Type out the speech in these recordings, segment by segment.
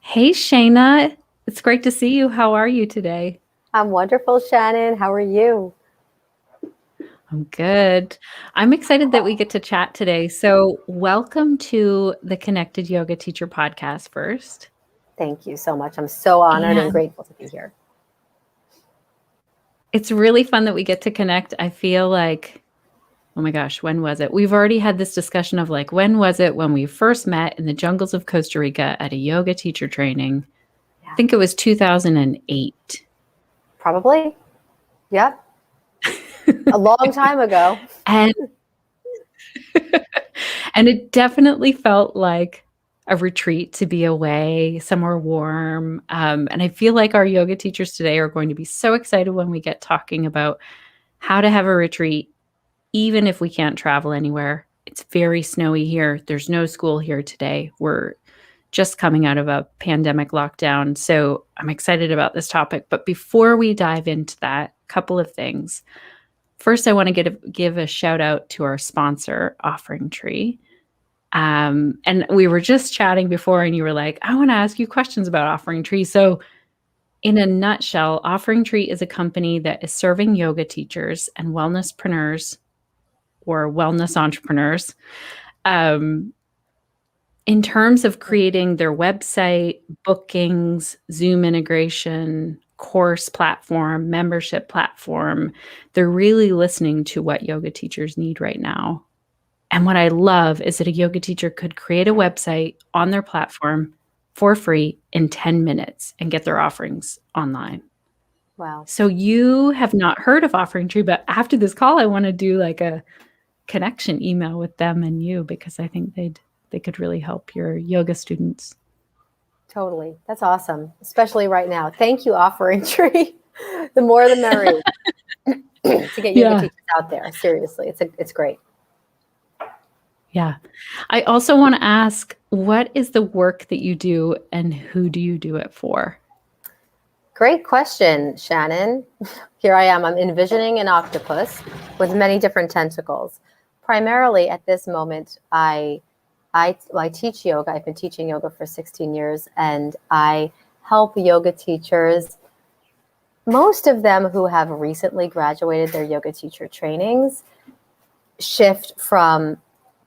Hey, Shayna. It's great to see you. How are you today? I'm wonderful, Shannon. How are you? I'm good. I'm excited that we get to chat today. So, welcome to the Connected Yoga Teacher podcast first. Thank you so much. I'm so honored and And grateful to be here. it's really fun that we get to connect. I feel like, oh my gosh, when was it? We've already had this discussion of like, when was it when we first met in the jungles of Costa Rica at a yoga teacher training? I Yeah, think it was 2008. probably. Yep. A long time ago. And and it definitely felt like a retreat to be away, somewhere warm. And I feel like our yoga teachers today are going to be so excited when we get talking about how to have a retreat, even if we can't travel anywhere. It's very snowy here. There's no school here today. We're just coming out of a pandemic lockdown. So I'm excited about this topic. But before we dive into that, a couple of things. First, I want to give a shout out to our sponsor, Offering Tree. And we were just chatting before, and you were like, I want to ask you questions about Offering Tree. So, in a nutshell, Offering Tree is a company that is serving yoga teachers and wellnesspreneurs or wellness entrepreneurs um, in terms of creating their website, bookings, Zoom integration, course platform, membership platform. They're really listening to what yoga teachers need right now. And what I love is that a yoga teacher could create a website on their platform for free in 10 minutes and get their offerings online. Wow. So you have not heard of Offering Tree, but after this call, I want to do like a connection email with them and you because I think they could really help your yoga students. Totally. That's awesome, especially right now. Thank you, Offering Tree. The more the merrier to get yoga Yeah. teachers out there. Seriously, it's great. Yeah. I also want to ask, what is the work that you do and who do you do it for? Great question, Shannon. Here I am. I'm envisioning an octopus with many different tentacles. Primarily at this moment, I teach yoga. I've been teaching yoga for 16 years, and I help yoga teachers, most of them who have recently graduated their yoga teacher trainings, shift from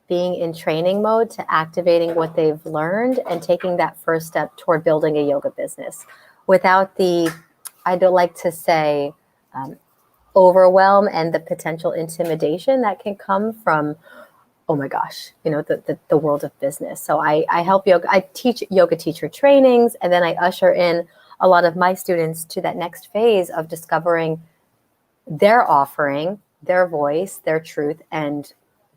being in training mode to activating what they've learned and taking that first step toward building a yoga business without the, I don't like to say, overwhelm and the potential intimidation that can come from, oh my gosh, the world of business. So I help yoga, I teach yoga teacher trainings, and then I usher in a lot of my students to that next phase of discovering their offering, their voice, their truth, and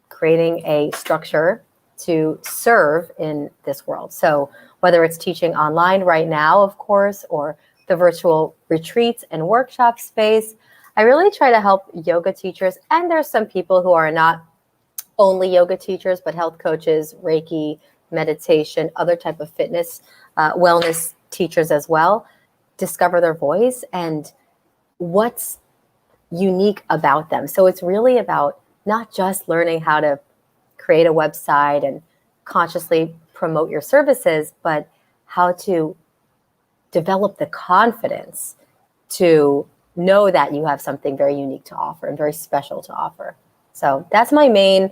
creating a structure to serve in this world. So whether it's teaching online right now, of course, or the virtual retreats and workshop space, I really try to help yoga teachers. And there's some people who are not only yoga teachers, but health coaches, Reiki, meditation, other type of fitness, wellness teachers as well, discover their voice and what's unique about them. So it's really about not just learning how to create a website and consciously promote your services, but how to develop the confidence to know that you have something very unique to offer and very special to offer. So that's my main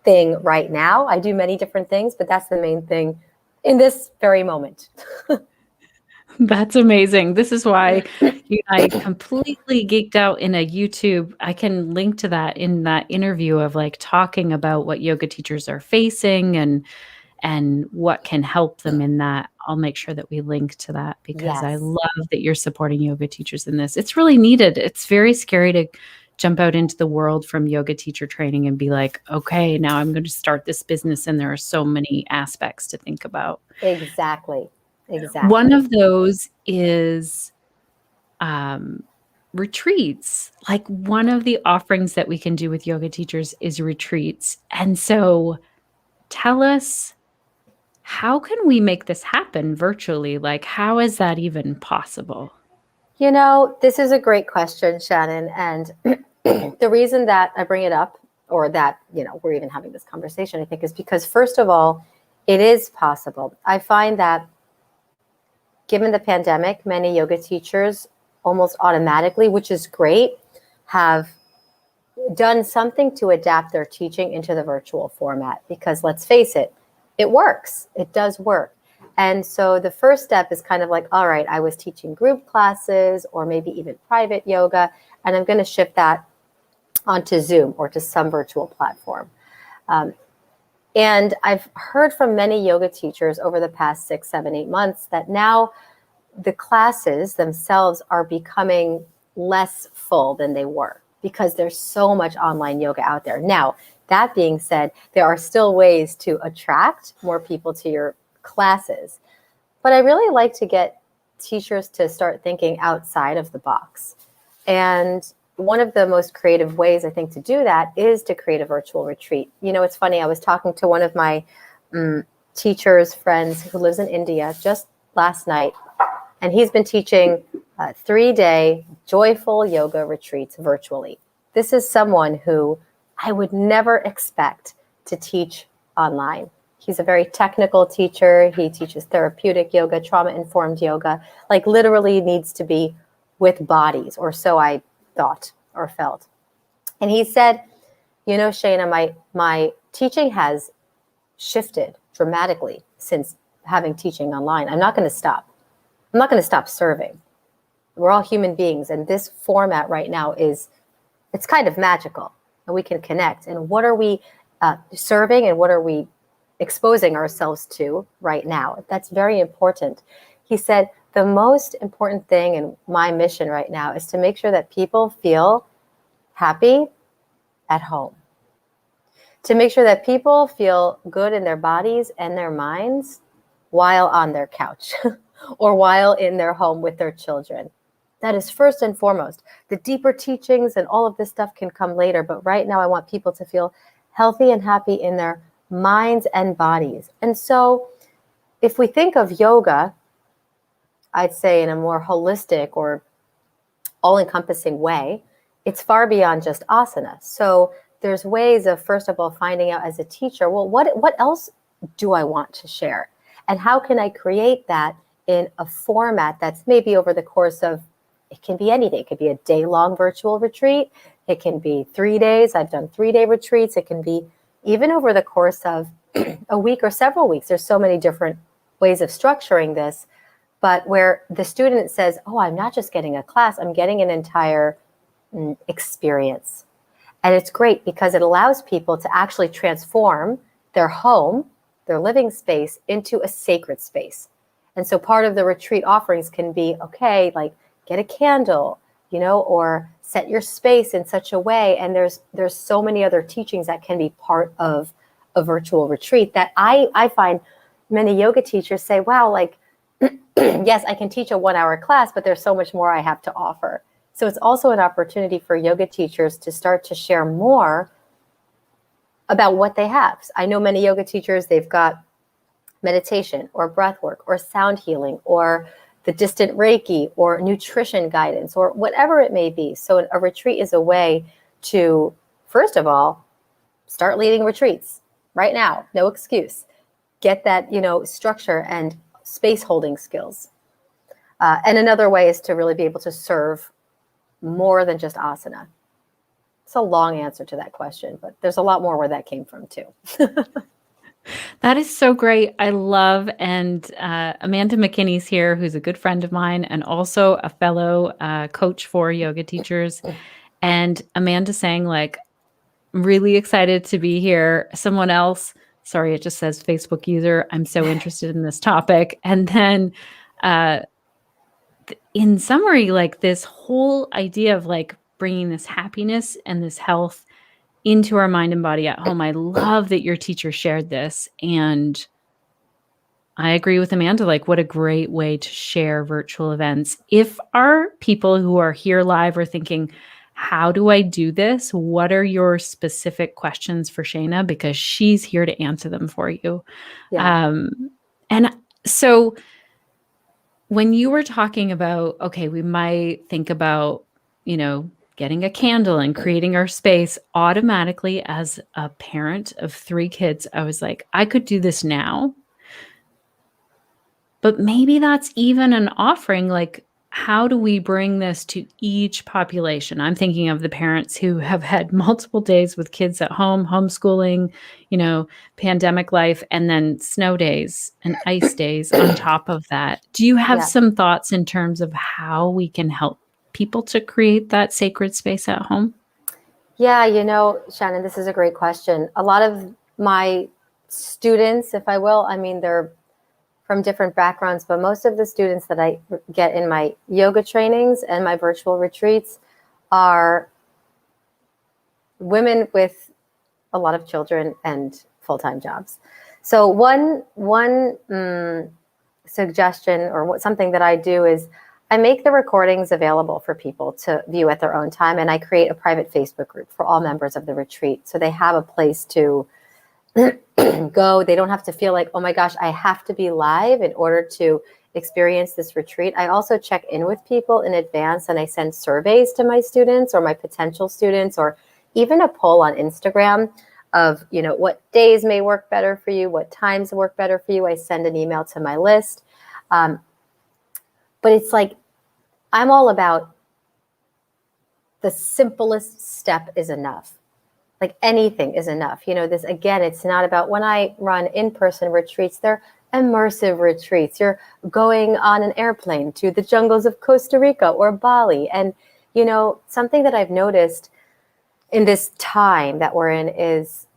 thing right now. I do many different things, but that's the main thing in this very moment. That's amazing. This is why I completely geeked out in a YouTube. I can link to that in that interview of like talking about what yoga teachers are facing and what can help them in that. I'll make sure that we link to that because I Yes. love that you're supporting yoga teachers in this. It's really needed. It's very scary to jump out into the world from yoga teacher training and be like, okay, now I'm going to start this business. And there are so many aspects to think about. Exactly. One of those is retreats. Like one of the offerings that we can do with yoga teachers is retreats. And so tell us, how can we make this happen virtually? Like, how is that even possible? This is a great question, Shannon. And the reason that I bring it up or that, we're even having this conversation, I think, is because, first of all, it is possible. I find that given the pandemic, many yoga teachers almost automatically, which is great, have done something to adapt their teaching into the virtual format, because let's face it, it works. It does work. And so the first step is kind of like, all right, I was teaching group classes or maybe even private yoga, and I'm going to shift that onto Zoom or to some virtual platform. And I've heard from many yoga teachers over the past 6, 7, 8 months that now the classes themselves are becoming less full than they were, because there's so much online yoga out there. Now, that being said, there are still ways to attract more people to your classes. But I really like to get teachers to start thinking outside of the box. And one of the most creative ways, I think, to do that is to create a virtual retreat. It's funny, I was talking to one of my teachers' friends who lives in India just last night, and he's been teaching 3-day joyful yoga retreats virtually. This is someone who I would never expect to teach online. He's a very technical teacher. He teaches therapeutic yoga, trauma-informed yoga, like literally needs to be with bodies, or so I thought or felt. And he said, Shayna, my teaching has shifted dramatically since having teaching online. I'm not going to stop. I'm not going to stop serving. We're all human beings, and this format right now it's kind of magical, and we can connect. And what are we serving, and what are we exposing ourselves to right now? That's very important. He said, the most important thing in my mission right now is to make sure that people feel happy at home, to make sure that people feel good in their bodies and their minds while on their couch or while in their home with their children. That is first and foremost. The deeper teachings and all of this stuff can come later, but right now I want people to feel healthy and happy in their minds and bodies. And so if we think of yoga, I'd say in a more holistic or all-encompassing way, it's far beyond just asana. So there's ways of, first of all, finding out as a teacher, well, what else do I want to share? And how can I create that in a format that's maybe over the course of, it can be anything. It could be a day-long virtual retreat. It can be 3 days. I've done 3-day retreats. It can be even over the course of a week or several weeks. There's so many different ways of structuring this, but where the student says, oh, I'm not just getting a class, I'm getting an entire experience. And it's great because it allows people to actually transform their home, their living space, into a sacred space. And so part of the retreat offerings can be, okay, like get a candle, or set your space in such a way. And there's so many other teachings that can be part of a virtual retreat that I find many yoga teachers say, wow, like, yes, I can teach a 1-hour class, but there's so much more I have to offer. So it's also an opportunity for yoga teachers to start to share more about what they have. I know many yoga teachers, they've got meditation or breath work or sound healing or the distant Reiki or nutrition guidance or whatever it may be. So a retreat is a way to, first of all, start leading retreats right now, no excuse. Get that, structure and space holding skills. And another way is to really be able to serve more than just asana. It's a long answer to that question, but there's a lot more where that came from too. That is so great. I love, and Amanda McKinney's here, who's a good friend of mine and also a fellow coach for yoga teachers. And Amanda saying, like, I'm really excited to be here. Someone else, sorry, it just says Facebook user, I'm so interested in this topic. And then in summary, like this whole idea of like bringing this happiness and this health into our mind and body at home. I love that your teacher shared this. And I agree with Amanda, like what a great way to share virtual events. If our people who are here live are thinking, how do I do this? What are your specific questions for Shayna? Because she's here to answer them for you. Yeah. And so when you were talking about, okay, we might think about, getting a candle and creating our space, automatically as a parent of 3 kids, I was like, I could do this now. But maybe that's even an offering, like, how do we bring this to each population? I'm thinking of the parents who have had multiple days with kids at home, homeschooling, pandemic life, and then snow days and ice days on top of that. Do you have Yeah. some thoughts in terms of how we can help people to create that sacred space at home? Yeah, Shannon, this is a great question. A lot of my students, if I will, I mean, they're from different backgrounds, but most of the students that I get in my yoga trainings and my virtual retreats are women with a lot of children and full-time jobs. So one suggestion, or something that I do, is I make the recordings available for people to view at their own time, and I create a private Facebook group for all members of the retreat, so they have a place to go. They don't have to feel like, oh my gosh, I have to be live in order to experience this retreat. I also check in with people in advance, and I send surveys to my students or my potential students, or even a poll on Instagram of, what days may work better for you, what times work better for you. I send an email to my list. But it's like, I'm all about the simplest step is enough. Like, anything is enough. This, again, it's not about, when I run in-person retreats, they're immersive retreats. You're going on an airplane to the jungles of Costa Rica or Bali. And, something that I've noticed in this time that we're in is,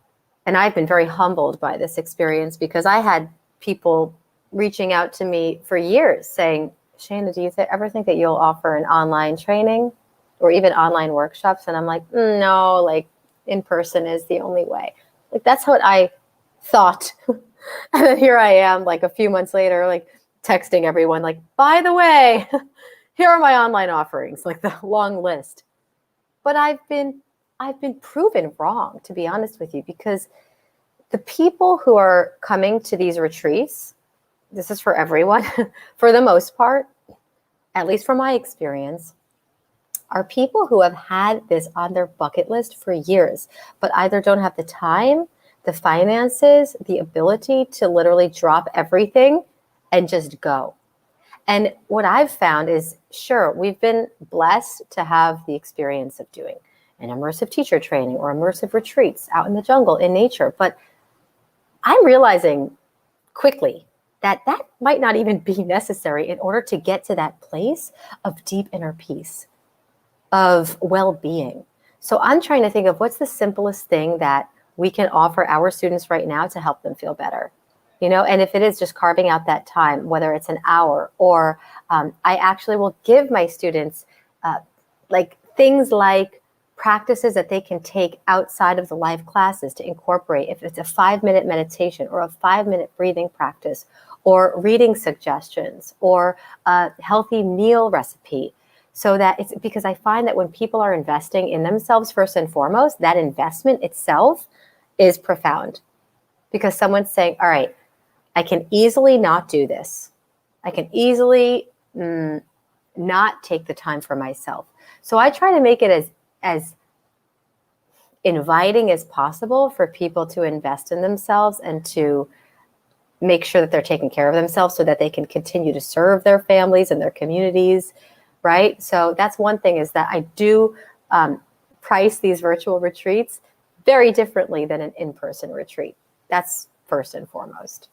and I've been very humbled by this experience, because I had people reaching out to me for years saying, Shayna, do you ever think that you'll offer an online training or even online workshops? And I'm like, no, like, in person is the only way. Like, that's what I thought. And then here I am, like, a few months later, like, texting everyone, like, by the way, here are my online offerings, like the long list. But I've been proven wrong, to be honest with you, because the people who are coming to these retreats, this is for everyone, for the most part, at least from my experience, are people who have had this on their bucket list for years, but either don't have the time, the finances, the ability to literally drop everything and just go. And what I've found is, sure, we've been blessed to have the experience of doing an immersive teacher training or immersive retreats out in the jungle, in nature. But I'm realizing quickly that might not even be necessary in order to get to that place of deep inner peace, of well-being. So I'm trying to think of what's the simplest thing that we can offer our students right now to help them feel better. And if it is just carving out that time, whether it's an hour, or I actually will give my students things like practices that they can take outside of the live classes to incorporate. If it's a 5-minute meditation or a 5-minute breathing practice, or reading suggestions, or a healthy meal recipe. So that it's, because I find that when people are investing in themselves, first and foremost, that investment itself is profound. Because someone's saying, all right, I can easily not do this. I can easily not take the time for myself. So I try to make it as inviting as possible for people to invest in themselves and to make sure that they're taking care of themselves so that they can continue to serve their families and their communities, right? So that's one thing, is that I do price these virtual retreats very differently than an in-person retreat. That's first and foremost,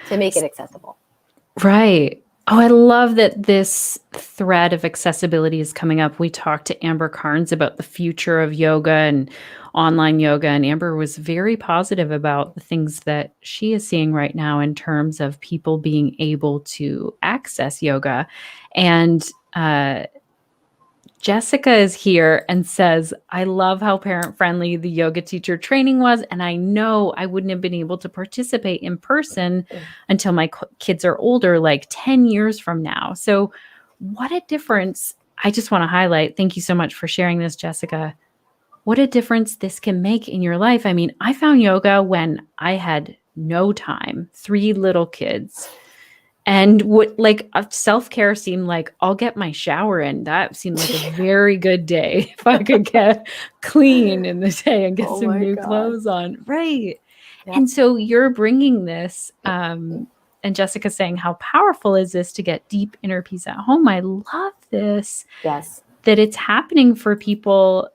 to make it accessible. Right. Oh, I love that this thread of accessibility is coming up. We talked to Amber Carnes about the future of yoga and online yoga, and Amber was very positive about the things that she is seeing right now in terms of people being able to access yoga. And Jessica is here and says, I love how parent-friendly the yoga teacher training was, and I know I wouldn't have been able to participate in person until my kids are older, like 10 years from now. So what a difference. I just want to highlight, thank you so much for sharing this, Jessica. What a difference this can make in your life. I mean, I found yoga when I had no time, 3 little kids. And what, like, self-care seemed like, I'll get my shower in. That seemed like a very good day if I could get clean in the day and get Oh some my new God. clothes on. Right. Yep. And so you're bringing this, and Jessica's saying, how powerful is this to get deep inner peace at home? I love this, Yes. that it's happening for people.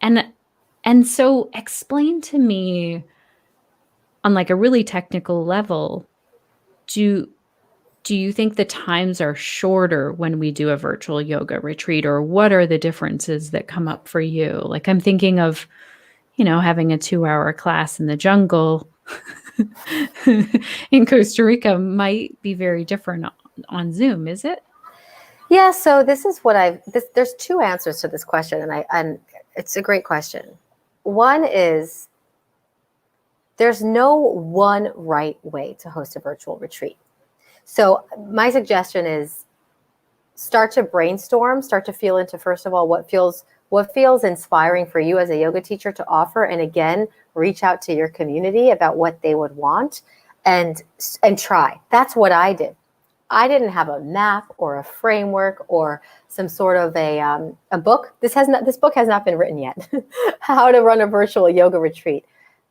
And so explain to me on like a really technical level, do do you think the times are shorter when we do a virtual yoga retreat, or what are the differences that come up for you? Like I'm thinking of, having a 2-hour class in the jungle in Costa Rica might be very different on Zoom, is it? Yeah, so this is what there's two answers to this question, and it's a great question. One is there's no one right way to host a virtual retreat. So my suggestion is start to brainstorm, start to feel into, first of all, what feels inspiring for you as a yoga teacher to offer, and again, reach out to your community about what they would want, and try. That's what I did. I didn't have a map or a framework or some sort of a book. This book has not been written yet. How to run a virtual yoga retreat,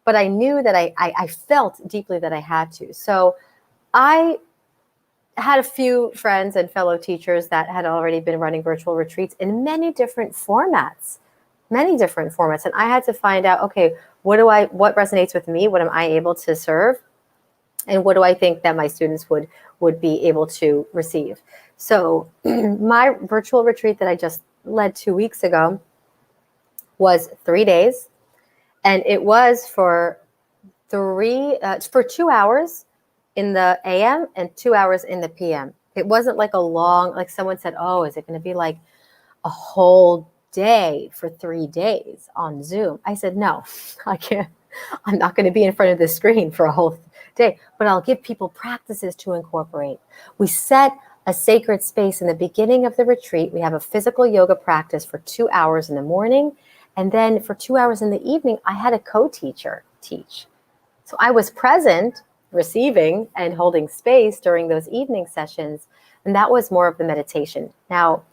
but I knew that I felt deeply that I had to. So I had a few friends and fellow teachers that had already been running virtual retreats in many different formats. And I had to find out, okay, what resonates with me? What am I able to serve? And what do I think that my students would be able to receive? So my virtual retreat that I just led 2 weeks ago was 3 days, and it was for 2 hours in the AM and 2 hours in the PM. It wasn't like a long, like someone said, oh, is it going to be like a whole day for 3 days on Zoom? I said, no, I can't. I'm not going to be in front of the screen for a whole day, but I'll give people practices to incorporate. We set a sacred space in the beginning of the retreat. We have a physical yoga practice for 2 hours in the morning. And then for 2 hours in the evening, I had a co-teacher teach. So I was present, receiving and holding space during those evening sessions. And that was more of the meditation. Now,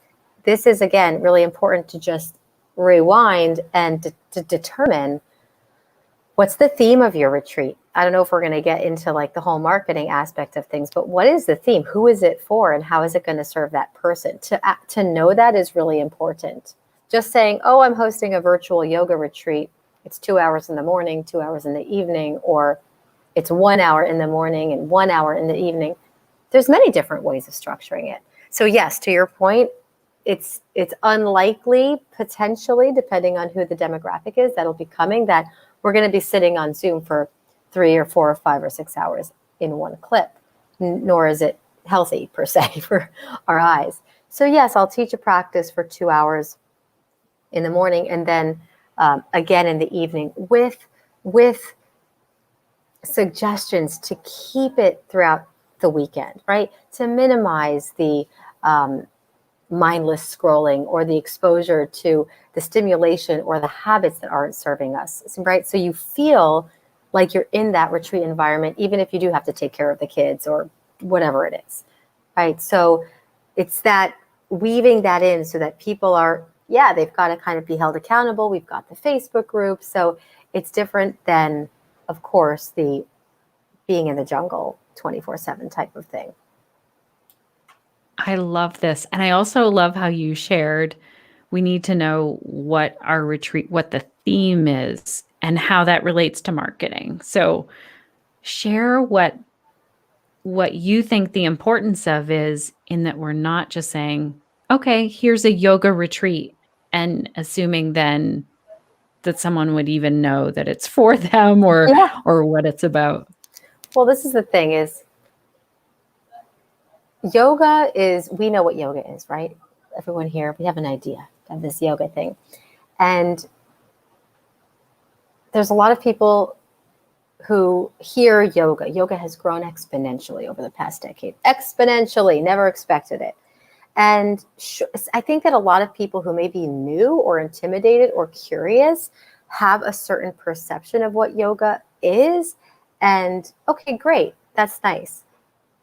this is, again, really important to just rewind and to determine what's the theme of your retreat. I don't know if we're going to get into like the whole marketing aspect of things, but what is the theme? Who is it for? And how is it going to serve that person? To know that is really important. Just saying, oh, I'm hosting a virtual yoga retreat. It's 2 hours in the morning, 2 hours in the evening, or it's 1 hour in the morning and 1 hour in the evening. There's many different ways of structuring it. So yes, to your point, it's unlikely, potentially, depending on who the demographic is that'll be coming, that we're going to be sitting on Zoom for 3 or 4 or 5 or 6 hours in one clip, nor is it healthy per se for our eyes. So yes, I'll teach a practice for 2 hours in the morning, and then again in the evening with suggestions to keep it throughout the weekend, right? To minimize the mindless scrolling or the exposure to the stimulation or the habits that aren't serving us, right? So you feel like you're in that retreat environment, even if you do have to take care of the kids or whatever it is, right? So it's that weaving that in so that people are, they've got to kind of be held accountable. We've got the Facebook group. So it's different than, of course, the being in the jungle 24/7 type of thing. I love this. And I also love how you shared, we need to know what the theme is and how that relates to marketing. So share what you think the importance of is, in that we're not just saying, okay, here's a yoga retreat, and assuming then that someone would even know that it's for them or what it's about. Well, this is the thing is, we know what yoga is, right? Everyone here, we have an idea of this yoga thing. And there's a lot of people who hear yoga. Yoga has grown exponentially over the past decade. Exponentially, never expected it. And I think that a lot of people who may be new or intimidated or curious have a certain perception of what yoga is. And okay, great, that's nice.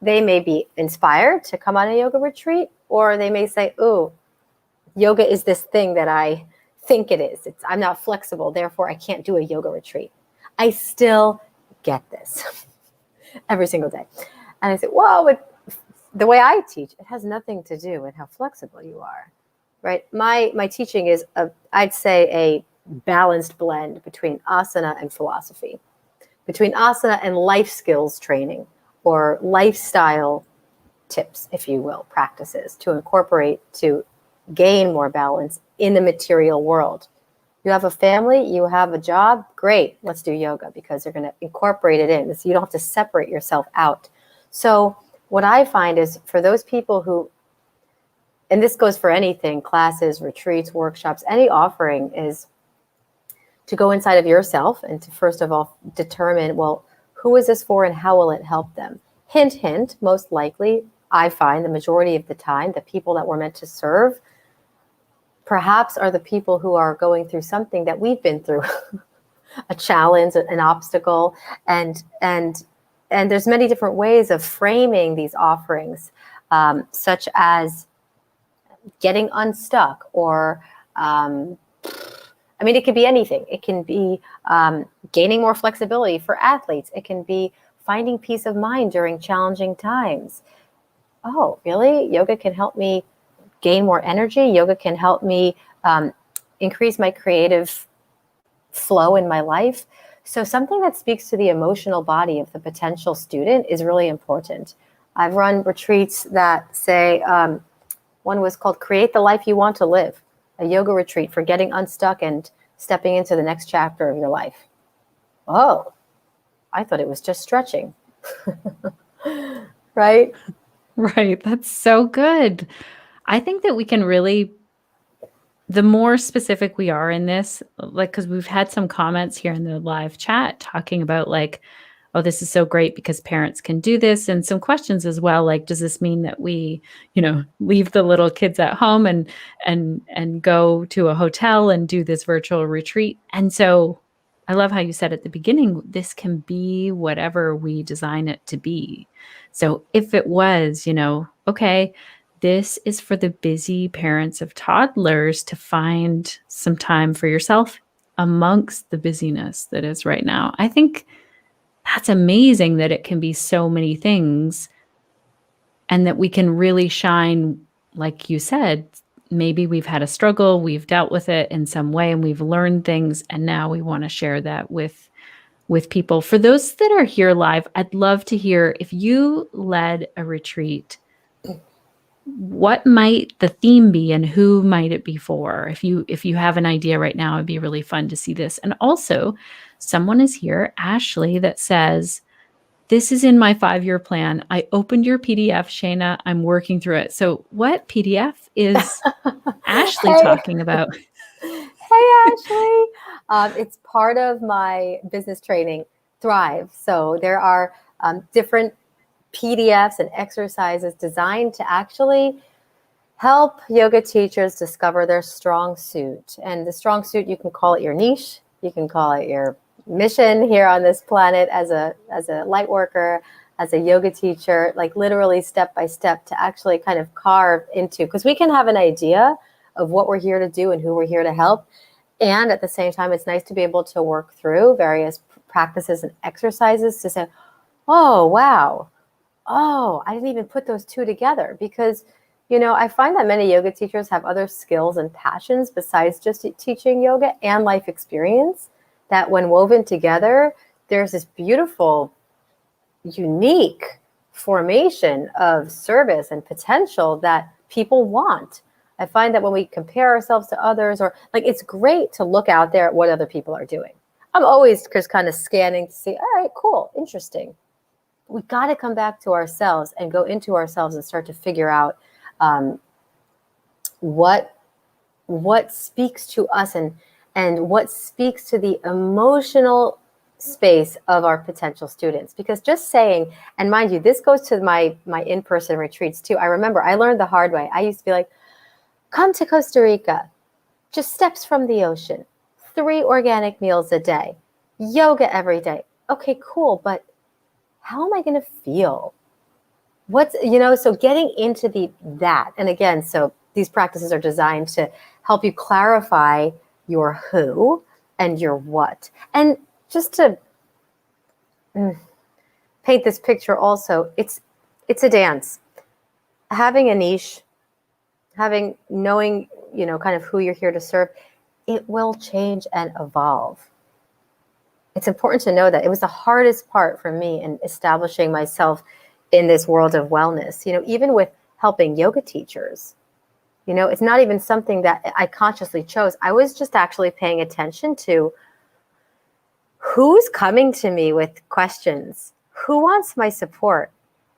they may be inspired to come on a yoga retreat, or they may say, ooh, yoga is this thing that I think it is. I'm not flexible, therefore I can't do a yoga retreat. I still get this every single day. And I say, whoa, but the way I teach, it has nothing to do with how flexible you are, right? My teaching is, I'd say, a balanced blend between asana and philosophy, between asana and life skills training, or lifestyle tips, if you will, practices to incorporate to gain more balance in the material world. You have a family, you have a job, great, let's do yoga, because they're going to incorporate it in. So you don't have to separate yourself out. So what I find is, for those people who, and this goes for anything, classes, retreats, workshops, any offering, is to go inside of yourself and to first of all determine, well, who is this for and how will it help them? Hint, hint, most likely, I find the majority of the time, the people that we're meant to serve perhaps are the people who are going through something that we've been through, a challenge, an obstacle, and there's many different ways of framing these offerings, such as getting unstuck, or it could be anything. It can be gaining more flexibility for athletes. It can be finding peace of mind during challenging times. Oh, really? Yoga can help me gain more energy. Yoga can help me increase my creative flow in my life. So something that speaks to the emotional body of the potential student is really important. I've run retreats that say, one was called Create the Life You Want to Live, a yoga retreat for getting unstuck and stepping into the next chapter of your life. Oh, I thought it was just stretching. Right? Right. That's so good. I think that we can really, the more specific we are in this, like, because we've had some comments here in the live chat talking about, like, oh, this is so great because parents can do this, and some questions as well, like, does this mean that we, leave the little kids at home and go to a hotel and do this virtual retreat? And so I love how you said at the beginning, this can be whatever we design it to be. So if it was, okay, this is for the busy parents of toddlers to find some time for yourself amongst the busyness that is right now. I think that's amazing that it can be so many things, and that we can really shine, like you said, maybe we've had a struggle, we've dealt with it in some way, and we've learned things, and now we want to share that with people. For those that are here live, I'd love to hear, if you led a retreat, what might the theme be and who might it be for? If you have an idea right now, it'd be really fun to see this. And also, someone is here, Ashley, that says, this is in my 5-year plan. I opened your PDF, Shayna. I'm working through it. So what PDF is Ashley talking about? Hey, Ashley. It's part of my business training, Thrive. So there are different PDFs and exercises designed to actually help yoga teachers discover their strong suit. And the strong suit, you can call it your niche, you can call it your mission here on this planet as a light worker, as a yoga teacher, like literally step by step to actually kind of carve into, because we can have an idea of what we're here to do and who we're here to help. And at the same time, it's nice to be able to work through various practices and exercises to say, oh, wow. Oh, I didn't even put those two together, because, I find that many yoga teachers have other skills and passions besides just teaching yoga and life experience, that when woven together, there's this beautiful, unique formation of service and potential that people want. I find that when we compare ourselves to others, or like, it's great to look out there at what other people are doing. I'm always just kind of scanning to see, all right, cool, interesting. We got to come back to ourselves and go into ourselves and start to figure out what speaks to us and what speaks to the emotional space of our potential students. Because just saying, and mind you, this goes to my in-person retreats too. I remember I learned the hard way. I used to be like, come to Costa Rica, just steps from the ocean, 3 organic meals a day, yoga every day. Okay, cool, but how am I going to feel? So getting into that, and again, so these practices are designed to help you clarify your who and your what. And just to paint this picture also, it's a dance. Having a niche, knowing, kind of who you're here to serve, it will change and evolve. It's important to know that it was the hardest part for me in establishing myself in this world of wellness. Even with helping yoga teachers, it's not even something that I consciously chose. I was just actually paying attention to who's coming to me with questions, who wants my support.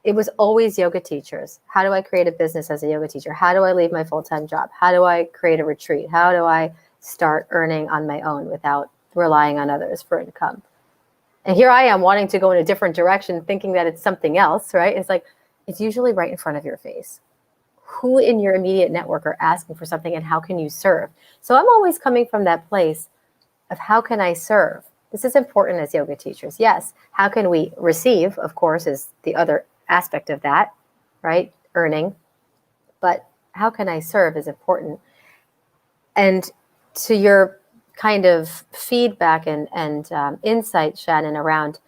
It was always yoga teachers. How do I create a business as a yoga teacher? How do I leave my full-time job? How do I create a retreat? How do I start earning on my own without relying on others for income? And here I am wanting to go in a different direction, thinking that it's something else, right? It's like, it's usually right in front of your face. Who in your immediate network are asking for something, and how can you serve? So I'm always coming from that place of how can I serve? This is important as yoga teachers. Yes, how can we receive, of course, is the other aspect of that, right? Earning. But how can I serve is important. And to your kind of feedback and insight, Shannon, around,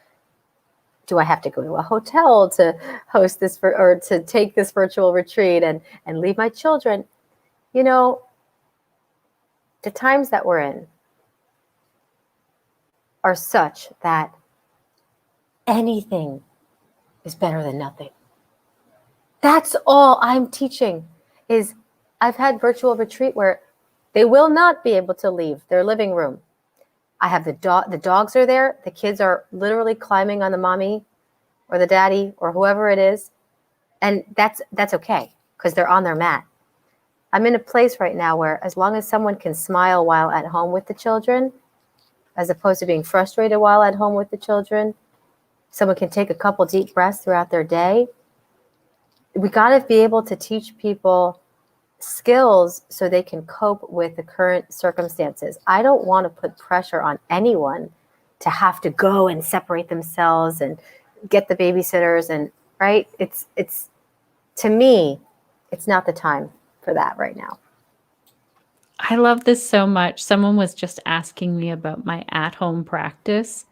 do I have to go to a hotel to host this or to take this virtual retreat and leave my children? The times that we're in are such that anything is better than nothing. That's all I'm teaching. Is I've had virtual retreat where they will not be able to leave their living room. I have the dogs are there. The kids are literally climbing on the mommy or the daddy or whoever it is. And that's okay, because they're on their mat. I'm in a place right now where, as long as someone can smile while at home with the children, as opposed to being frustrated while at home with the children, someone can take a couple deep breaths throughout their day. We got to be able to teach people skills so they can cope with the current circumstances. I don't want to put pressure on anyone to have to go and separate themselves and get the babysitters, and right. It's to me, it's not the time for that right now. I love this so much. Someone was just asking me about my at-home practice,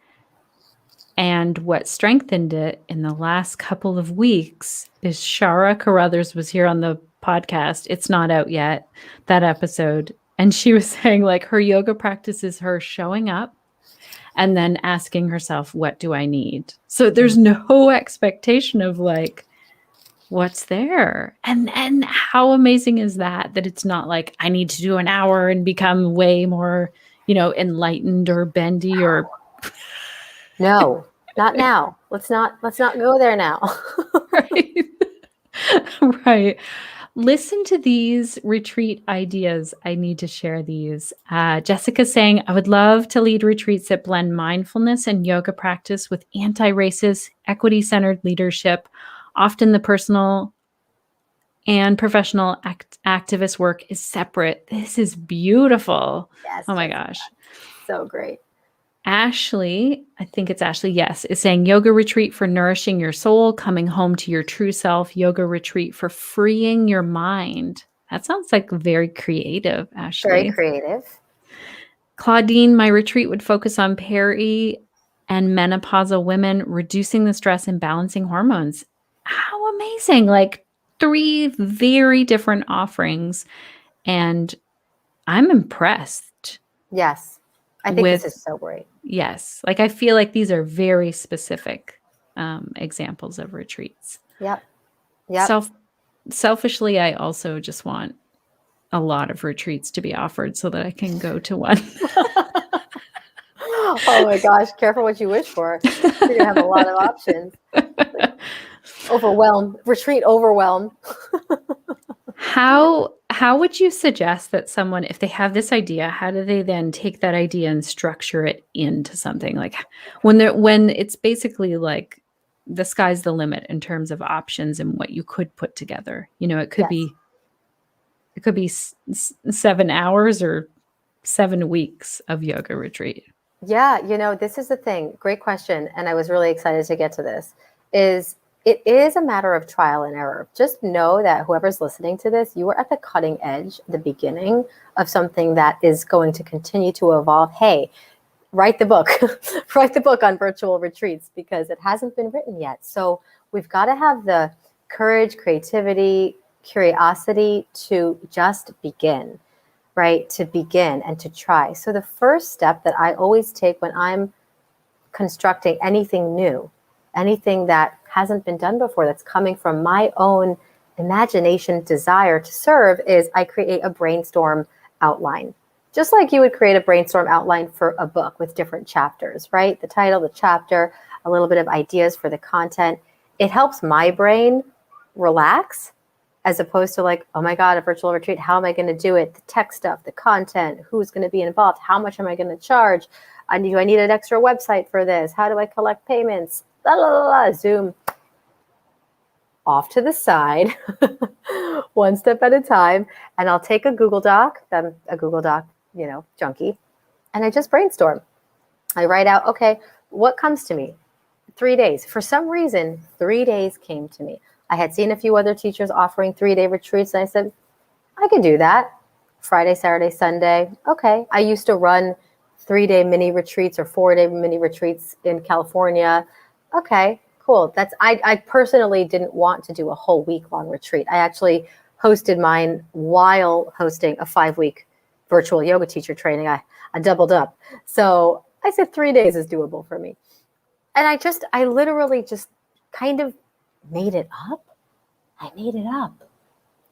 and what strengthened it in the last couple of weeks is Shara Carruthers was here on the podcast. It's not out yet, that episode. And she was saying, like, her yoga practice is her showing up and then asking herself, what do I need? So there's no expectation of like, what's there? And how amazing is that it's not like I need to do an hour and become way more, enlightened or bendy or no, not now. Let's not go there now. right. Right. Listen to these retreat ideas. I need to share these. Jessica's saying, I would love to lead retreats that blend mindfulness and yoga practice with anti-racist, equity-centered leadership. Often the personal and professional activist work is separate. This is beautiful. Yes, oh my Jessica. gosh. So great. Ashley, I think it's Ashley, yes, is saying yoga retreat for nourishing your soul, coming home to your true self, yoga retreat for freeing your mind. That sounds like very creative, Ashley. Very creative. Claudine, my retreat would focus on peri and menopausal women, reducing the stress and balancing hormones. How amazing. Like 3 very different offerings. And I'm impressed. Yes. I think this is so great. Yes. Like I feel like these are very specific examples of retreats. Yep. Selfishly, I also just want a lot of retreats to be offered so that I can go to one. Oh my gosh, careful what you wish for. You're going to have a lot of options. Retreat overwhelm. How would you suggest that someone, if they have this idea, how do they then take that idea and structure it into something? Like when it's basically like the sky's the limit in terms of options and what you could put together. It could be 7 hours or 7 weeks of yoga retreat. Yeah, this is the thing. Great question. And I was really excited to get to this. Is it is a matter of trial and error. Just know that whoever's listening to this, you are at the cutting edge, the beginning of something that is going to continue to evolve. Hey, write the book, write the book on virtual retreats, because it hasn't been written yet. So we've got to have the courage, creativity, curiosity to just begin, right? To begin and to try. So the first step that I always take when I'm constructing anything new, anything that hasn't been done before, that's coming from my own imagination, desire to serve, is I create a brainstorm outline. Just like you would create a brainstorm outline for a book with different chapters, right? The title, the chapter, a little bit of ideas for the content. It helps my brain relax, as opposed to like, oh my God, a virtual retreat, how am I going to do it? The tech stuff, the content, who's going to be involved? How much am I going to charge? Do I need an extra website for this? How do I collect payments? La, la, la, la. Zoom off to the side, one step at a time. And I'll take a Google Doc. I'm a Google Doc, junkie. And I just brainstorm. I write out, okay, what comes to me? 3 days. For some reason, 3 days came to me. I had seen a few other teachers offering 3-day retreats, and I said, I can do that. Friday, Saturday, Sunday. Okay. I used to run 3-day mini retreats or 4-day mini retreats in California. Okay, cool. I personally didn't want to do a whole week-long retreat. I actually hosted mine while hosting a 5-week virtual yoga teacher training. I doubled up. So I said 3 days is doable for me. And I literally just kind of made it up. I made it up.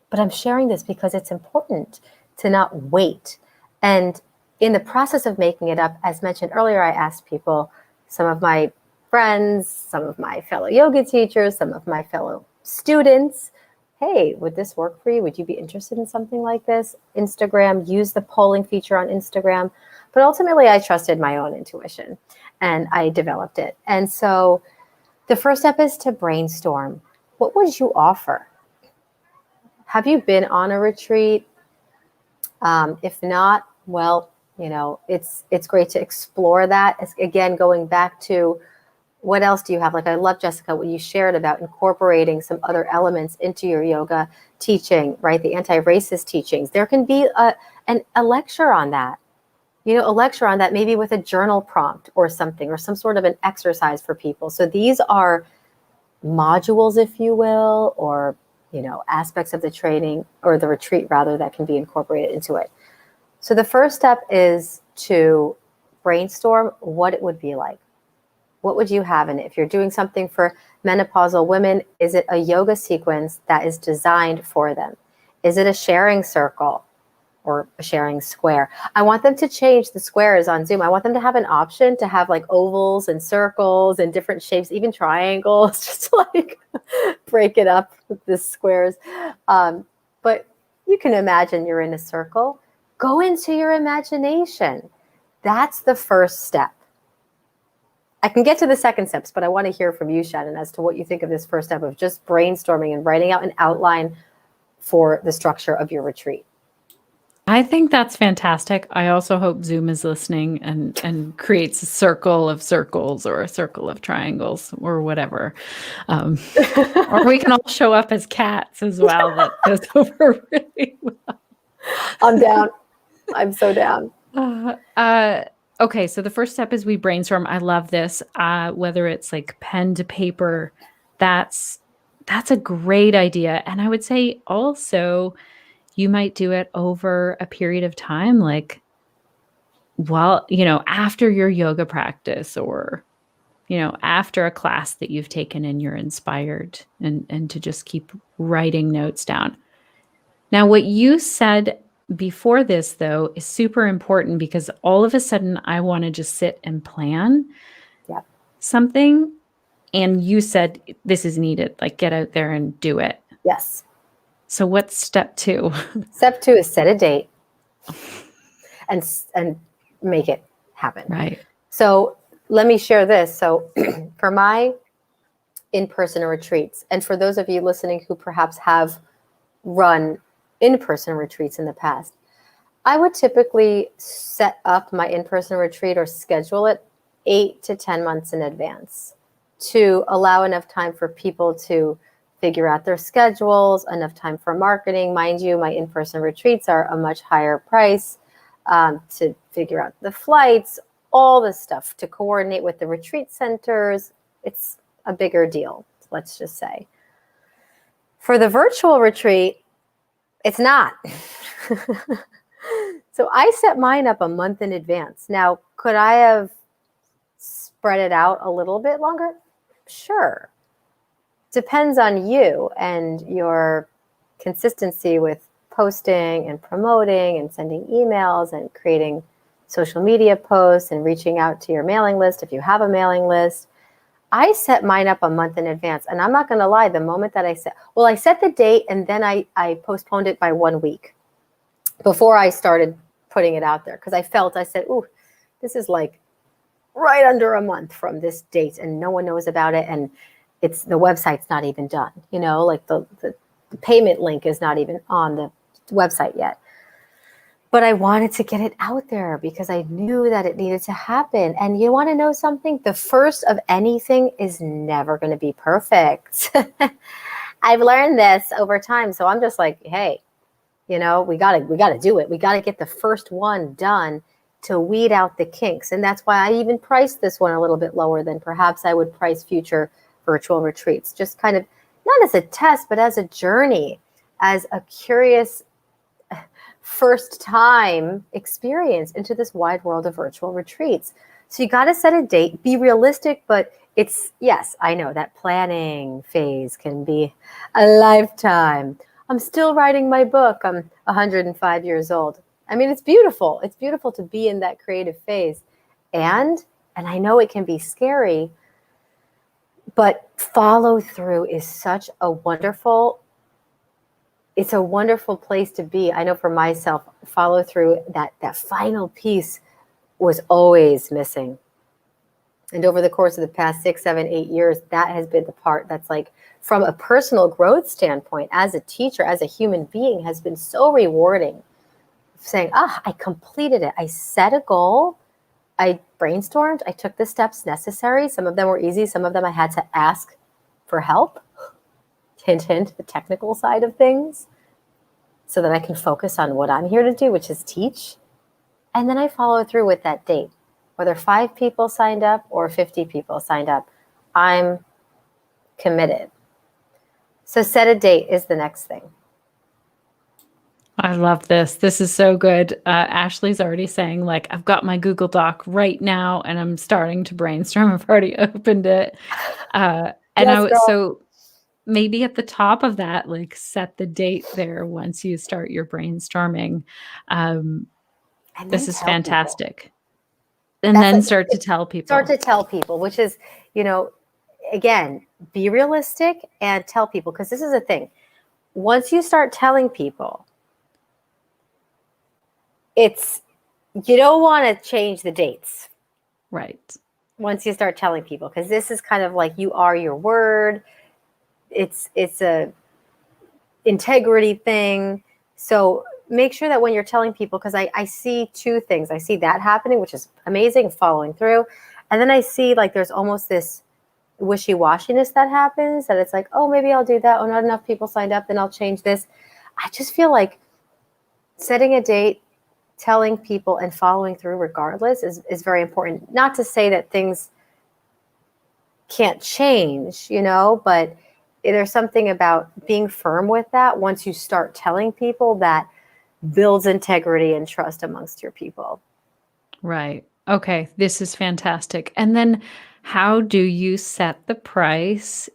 But I'm sharing this because it's important to not wait. And in the process of making it up, as mentioned earlier, I asked people, some of my friends, some of my fellow yoga teachers, some of my fellow students, hey, would this work for you? Would you be interested in something like this? Instagram, use the polling feature on Instagram. But ultimately, I trusted my own intuition and I developed it. And so the first step is to brainstorm. What would you offer? Have you been on a retreat? If not, well, it's great to explore that. Again, going back to what else do you have? Like, I love, Jessica, what you shared about incorporating some other elements into your yoga teaching, right? The anti-racist teachings. There can be a lecture on that. A lecture on that, maybe with a journal prompt or something, or some sort of an exercise for people. So these are modules, if you will, or, aspects of the training or the retreat rather, that can be incorporated into it. So the first step is to brainstorm what it would be like. What would you have in it? If you're doing something for menopausal women, is it a yoga sequence that is designed for them? Is it a sharing circle or a sharing square? I want them to change the squares on Zoom. I want them to have an option to have like ovals and circles and different shapes, even triangles, just to like break it up with the squares. But you can imagine you're in a circle. Go into your imagination. That's the first step. I can get to the second steps, but I want to hear from you, Shannon, as to what you think of this first step of just brainstorming and writing out an outline for the structure of your retreat. I think that's fantastic. I also hope Zoom is listening and creates a circle of circles or a circle of triangles or whatever. Or we can all show up as cats as well. That goes over really well. I'm down. I'm so down. Okay, so the first step is we brainstorm. I love this. Whether it's like pen to paper, that's a great idea. And I would say also you might do it over a period of time, like after your yoga practice or, after a class that you've taken and you're inspired and to just keep writing notes down. Now, what you said before this, though, is super important because all of a sudden I want to just sit and plan something. And you said this is needed, like get out there and do it. Yes. So what's step 2? Step 2 is set a date and make it happen. Right. So let me share this. So for my in-person retreats, and for those of you listening who perhaps have run in-person retreats in the past, I would typically set up my in-person retreat or schedule it 8 to 10 months in advance to allow enough time for people to figure out their schedules, enough time for marketing. Mind you, my in-person retreats are a much higher price, to figure out the flights, all this stuff, to coordinate with the retreat centers. It's a bigger deal, let's just say. For the virtual retreat, it's not. So I set mine up a month in advance. Now, could I have spread it out a little bit longer? Sure. Depends on you and your consistency with posting and promoting and sending emails and creating social media posts and reaching out to your mailing list if you have a mailing list. I set mine up a month in advance. And I'm not going to lie, the moment that I set the date and then I postponed it by 1 week before I started putting it out there. Because I said, ooh, this is like right under a month from this date and no one knows about it. And the website's not even done. Like the payment link is not even on the website yet. But I wanted to get it out there because I knew that it needed to happen. And you want to know something? The first of anything is never going to be perfect. I've learned this over time. So I'm just like, hey, we got to do it. We got to get the first one done to weed out the kinks. And that's why I even priced this one a little bit lower than perhaps I would price future virtual retreats. Just kind of not as a test, but as a journey, as a curious first time experience into this wide world of virtual retreats. So you got to set a date, be realistic, but yes, I know that planning phase can be a lifetime. I'm still writing my book. I'm 105 years old. I mean, it's beautiful. It's beautiful to be in that creative phase. And I know it can be scary, but follow through is such a wonderful place to be. I know for myself, follow through, that final piece was always missing. And over the course of the past 6, 7, 8 years, that has been the part that's like, from a personal growth standpoint, as a teacher, as a human being, has been so rewarding. Saying, I completed it. I set a goal. I brainstormed. I took the steps necessary. Some of them were easy. Some of them I had to ask for help. Hint, hint, the technical side of things, so that I can focus on what I'm here to do, which is teach. And then I follow through with that date. Whether 5 people signed up or 50 people signed up, I'm committed. So set a date is the next thing. I love this. This is so good. Ashley's already saying, like, I've got my Google Doc right now and I'm starting to brainstorm. I've already opened it. So maybe at the top of that, like, set the date there once you start your brainstorming. This is fantastic. People. And that's then start to tell people. Which is, again, be realistic and tell people. Because this is the thing. Once you start telling people, you don't want to change the dates. Right. Once you start telling people, because this is kind of like, you are your word. It's a integrity thing. So make sure that when you're telling people, because I see 2 things. I see that happening, which is amazing, following through. And then I see like there's almost this wishy-washiness that happens, that it's like, oh, maybe I'll do that. Oh, not enough people signed up, then I'll change this. I just feel like setting a date, telling people, and following through regardless is very important. Not to say that things can't change, but there's something about being firm with that. Once you start telling people, that builds integrity and trust amongst your people. Right. Okay. This is fantastic. And then how do you set the price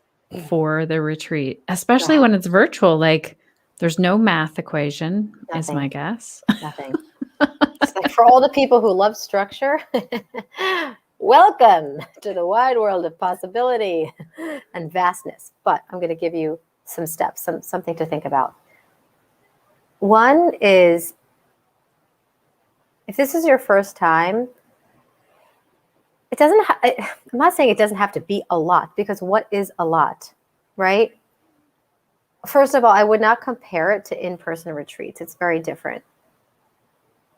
for the retreat, especially when it's virtual? Like, there's no math equation, is my guess. Nothing. It's like, for all the people who love structure, welcome to the wide world of possibility and vastness. But I'm going to give you some steps, something to think about. One is, if this is your first time, I'm not saying it doesn't have to be a lot, because what is a lot, right? First of all, I would not compare it to in-person retreats. It's very different.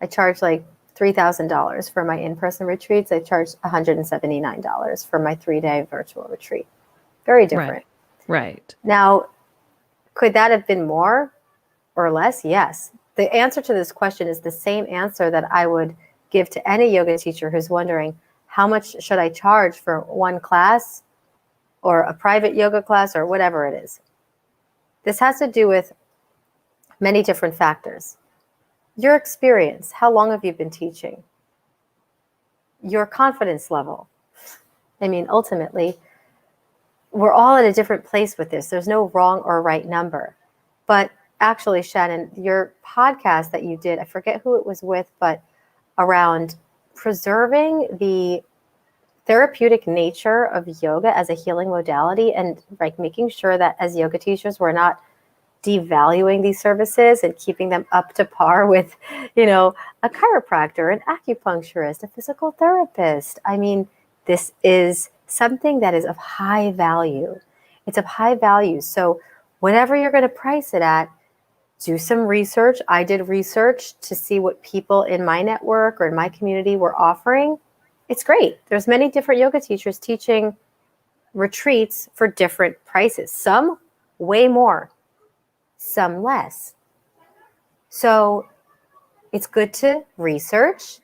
I charge like $3,000 for my in-person retreats. I charge $179 for my 3-day virtual retreat. Very different. Right. Now, could that have been more or less? Yes. The answer to this question is the same answer that I would give to any yoga teacher who's wondering, how much should I charge for one class or a private yoga class or whatever it is? This has to do with many different factors. Your experience, how long have you been teaching? Your confidence level. I mean, ultimately, we're all at a different place with this. There's no wrong or right number. But actually, Shannon, your podcast that you did, I forget who it was with, but around preserving the therapeutic nature of yoga as a healing modality, and like making sure that as yoga teachers, we're not devaluing these services and keeping them up to par with, a chiropractor, an acupuncturist, a physical therapist. I mean, this is something that is of high value. It's of high value. So whatever you're going to price it at, do some research. I did research to see what people in my network or in my community were offering. It's great. There's many different yoga teachers teaching retreats for different prices. Some way more, some less. So it's good to research.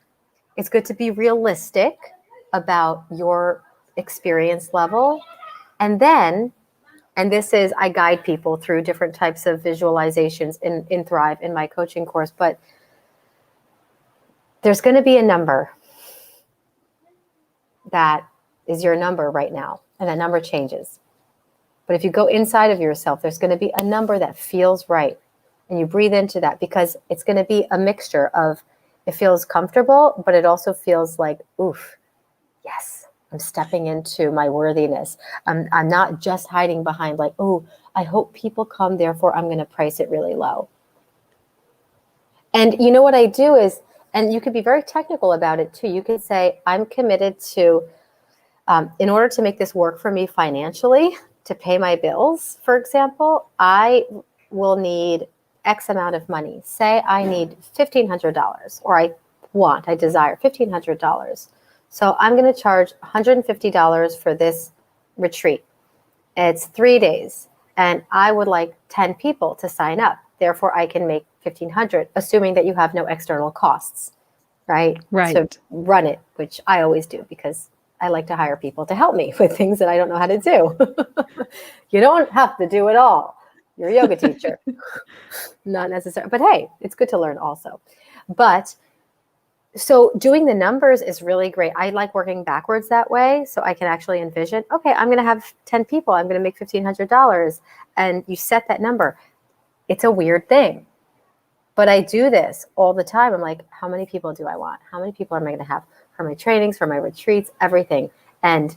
It's good to be realistic about your experience level. And then, and this is, I guide people through different types of visualizations in Thrive in my coaching course, but there's going to be a number that is your number right now, and that number changes. But if you go inside of yourself, there's going to be a number that feels right, and you breathe into that, because it's going to be a mixture of, it feels comfortable, but it also feels like, oof, yes, I'm stepping into my worthiness. I'm not just hiding behind like, oh, I hope people come, therefore I'm going to price it really low. And you know what I do is, and you could be very technical about it too. You could say, I'm committed to, in order to make this work for me financially, to pay my bills, for example, I will need X amount of money. Say I need $1,500, or I desire $1,500. So I'm going to charge $150 for this retreat. It's 3 days, and I would like 10 people to sign up. Therefore, I can make $1,500, assuming that you have no external costs, right? Right. To run it, which I always do, because I like to hire people to help me with things that I don't know how to do. You don't have to do it all. You're a yoga teacher. Not necessarily, but hey, it's good to learn also. But so doing the numbers is really great. I like working backwards that way, so I can actually envision, okay, I'm going to have 10 people. I'm going to make $1,500. And you set that number. It's a weird thing, but I do this all the time. I'm like, how many people do I want? How many people am I going to have for my trainings, for my retreats, everything? And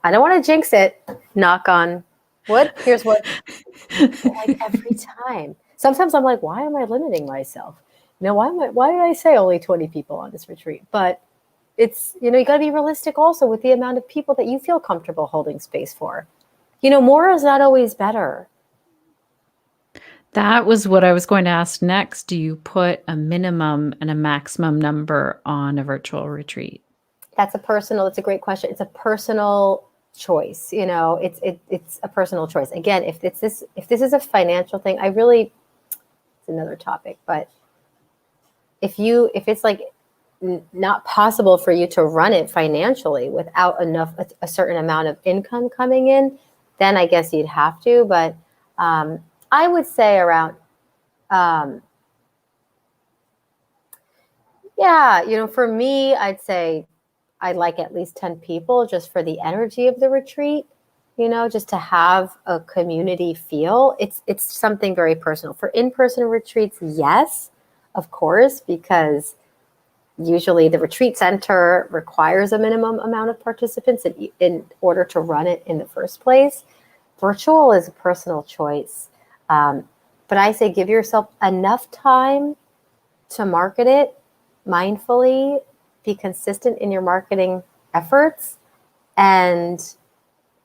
I don't want to jinx it. Knock on wood. Here's what, like every time. Sometimes I'm like, why am I limiting myself? Why did I say only 20 people on this retreat? But it's, you got to be realistic also with the amount of people that you feel comfortable holding space for. More is not always better. That was what I was going to ask next. Do you put a minimum and a maximum number on a virtual retreat? That's a great question. It's a personal choice. It's a personal choice. Again, if this is a financial thing, it's another topic, but if it's like not possible for you to run it financially without a certain amount of income coming in, then I guess you'd have to. But I would say around, for me, I'd say I'd like at least 10 people just for the energy of the retreat, just to have a community feel. It's something very personal. For in-person retreats, yes, of course, because usually the retreat center requires a minimum amount of participants in order to run it in the first place. Virtual is a personal choice. But I say give yourself enough time to market it mindfully, be consistent in your marketing efforts. And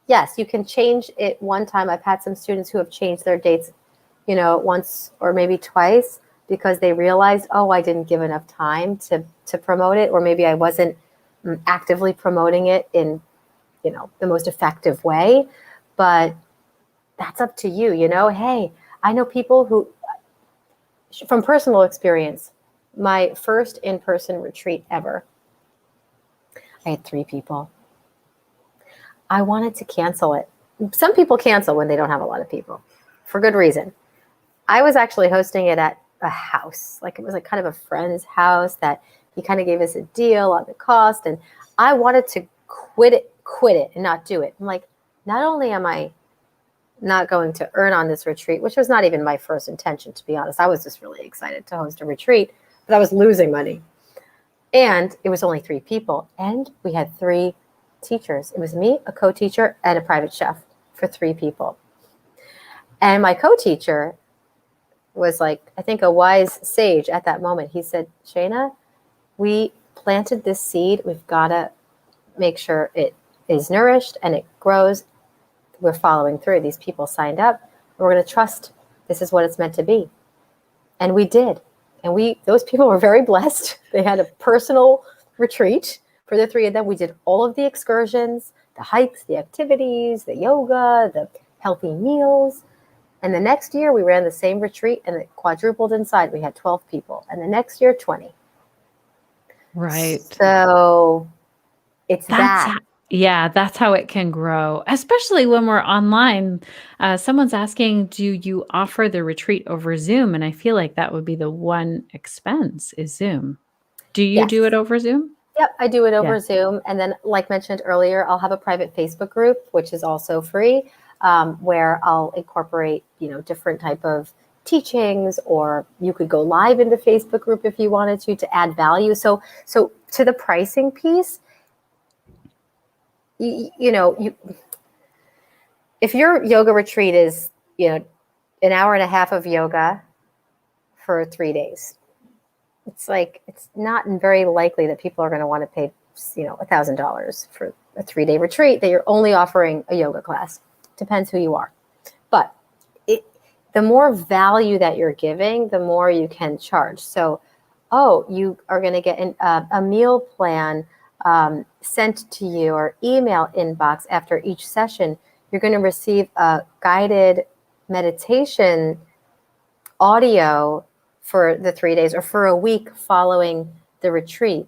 yes, you can change it one time. I've had some students who have changed their dates, once or maybe twice. because they realized, oh, I didn't give enough time to promote it, or maybe I wasn't actively promoting it in, the most effective way. But that's up to you, Hey, I know people who, from personal experience, my first in-person retreat ever, I had 3 people. I wanted to cancel it. Some people cancel when they don't have a lot of people for good reason. I was actually hosting it at a house. Like, it was like kind of a friend's house that he kind of gave us a deal on the cost. And I wanted to quit it and not do it. I'm like, not only am I not going to earn on this retreat, which was not even my first intention, to be honest. I was just really excited to host a retreat, but I was losing money. And it was only 3 people. And we had 3 teachers. It was me, a co-teacher, and a private chef for 3 people. And my co-teacher was like, I think, a wise sage at that moment. He said, Shayna, we planted this seed. We've got to make sure it is nourished and it grows. We're following through. These people signed up. We're going to trust this is what it's meant to be. And we did. And those people were very blessed. They had a personal retreat for the 3 of them. We did all of the excursions, the hikes, the activities, the yoga, the healthy meals. And the next year we ran the same retreat and it quadrupled inside. We had 12 people. And the next year, 20. Right. So it's that. Yeah, that's how it can grow, especially when we're online. Someone's asking, do you offer the retreat over Zoom? And I feel like that would be the one expense is Zoom. Do you do it over Zoom? Yep, I do it over Zoom. And then, like mentioned earlier, I'll have a private Facebook group, which is also free, where I'll incorporate, different type of teachings, or you could go live in the Facebook group if you wanted to add value. So to the pricing piece, if your yoga retreat is, an hour and a half of yoga for 3 days, it's not very likely that people are going to want to pay, $1,000 for a 3-day retreat that you're only offering a yoga class. Depends who you are. But the more value that you're giving, the more you can charge. So, you are going to get a meal plan sent to you, or email inbox after each session. You're going to receive a guided meditation audio for the 3 days or for a week following the retreat.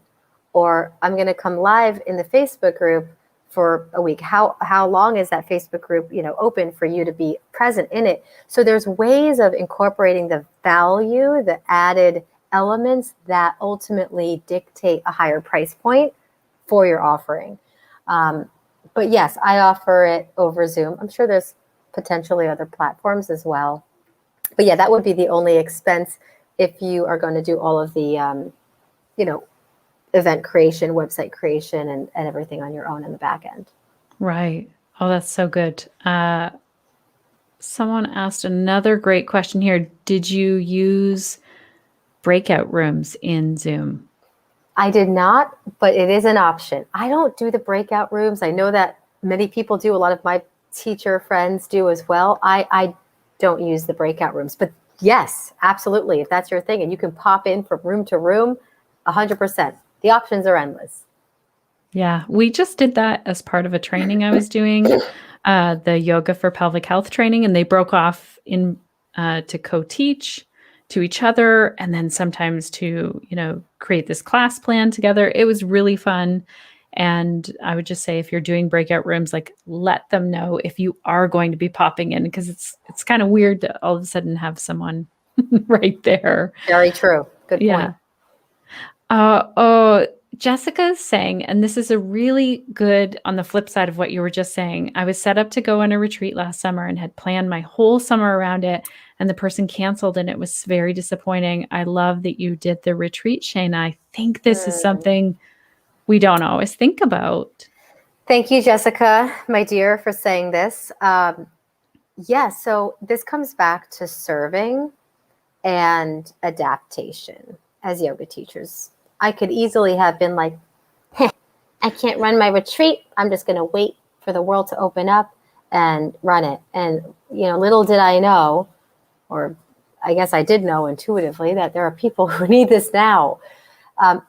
Or I'm going to come live in the Facebook group for a week. How long is that Facebook group, open for you to be present in it? So there's ways of incorporating the value, the added elements that ultimately dictate a higher price point for your offering. But yes, I offer it over Zoom. I'm sure there's potentially other platforms as well. But yeah, that would be the only expense if you are going to do all of the, event creation, website creation, and everything on your own in the back end. Right. Oh, that's so good. Someone asked another great question here. Did you use breakout rooms in Zoom? I did not, but it is an option. I don't do the breakout rooms. I know that many people do. A lot of my teacher friends do as well. I don't use the breakout rooms, but yes, absolutely. If that's your thing and you can pop in from room to room, 100%. The options are endless. Yeah, we just did that as part of a training I was doing, the yoga for pelvic health training, and they broke off in to co-teach to each other, and then sometimes to create this class plan together. It was really fun, and I would just say if you're doing breakout rooms, like let them know if you are going to be popping in, because it's kind of weird to all of a sudden have someone right there. Very true. Good point. Jessica's saying, and this is a really good on the flip side of what you were just saying. I was set up to go on a retreat last summer and had planned my whole summer around it, and the person canceled, and it was very disappointing. I love that you did the retreat, Shayna. I think this is something we don't always think about. Thank you, Jessica, my dear, for saying this. So this comes back to serving and adaptation as yoga teachers. I could easily have been like, I can't run my retreat. I'm just going to wait for the world to open up and run it. And, little did I know, or I guess I did know intuitively that there are people who need this now.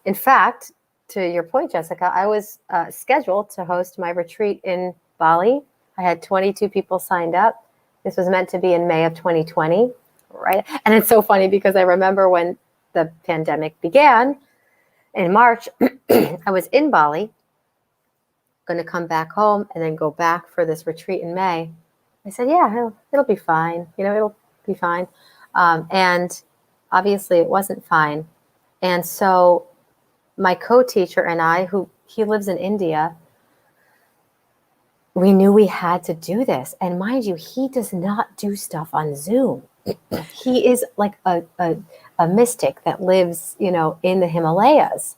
In fact, to your point, Jessica, I was scheduled to host my retreat in Bali. I had 22 people signed up. This was meant to be in May of 2020, right? And it's so funny because I remember when the pandemic began in March, I was in Bali, going to come back home and then go back for this retreat in May. I said, yeah, it'll be fine. It'll be fine. And obviously it wasn't fine. And so my co-teacher and I, he lives in India, we knew we had to do this. And mind you, he does not do stuff on Zoom. He is like a mystic that lives, in the Himalayas.